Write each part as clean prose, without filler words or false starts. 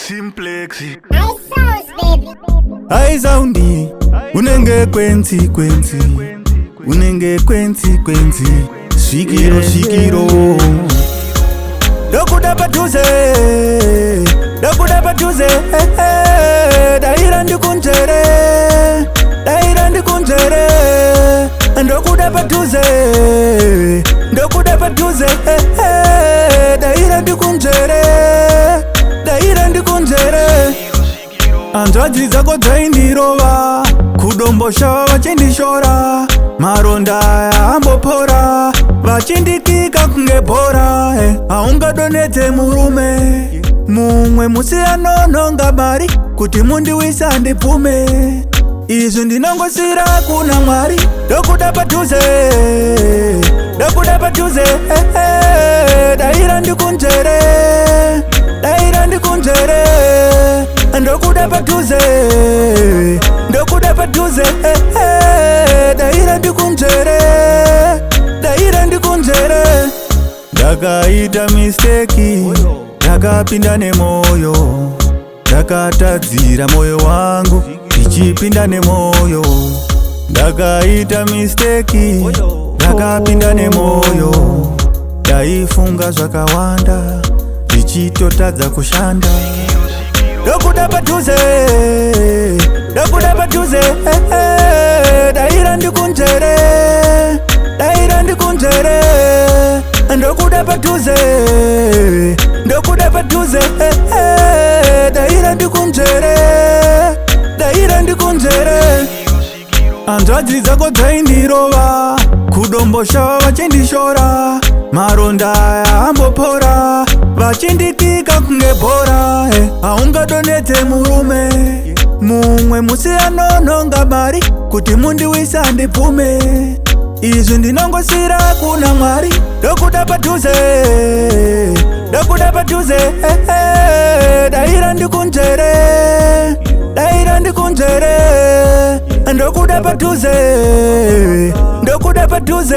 Simplex. I soundi unenge kwenzi unenge kwenzi shikiro dokuda patuze daira ndikunjere dokuda patuze daira ndikunjere anzwadzi dzako dzaindirova kudombosha vachindishora maronda ambopora vachindikika kunge bhora haungadonedze murume mumwe musi anononga mari kuti mundiwisa ndipfume izvi ndinongosira kuna Mwari dokuda patuze daira ndikunjere ndokuda patuze daira ndikunjere ndakaita misteki ndakapinda nemoyo ndakatadzira moyo wangu ndichipinda nemoyo ndakaita misteki ndakapinda nemoyo ndaifunga zvakawanda ndichitotadza kushanda dokuda patuze daira ndikunjere ndokuda patuze daira ndikunjere anzwadzi dzako dzaindirova kudombosha vachindishora maronda ambopora vachindikika kunge bhora haungadonedze murume mumwe musi anononga mari kuti mundiwisa ndipfume izvi ndinongosira kuna Mwari dokuda patuze daira ndikunjere ndokuda patuze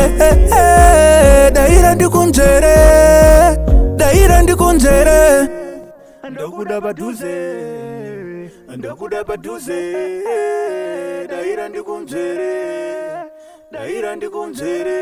daira ndikunjere ndokuda patuze daira ndikunjere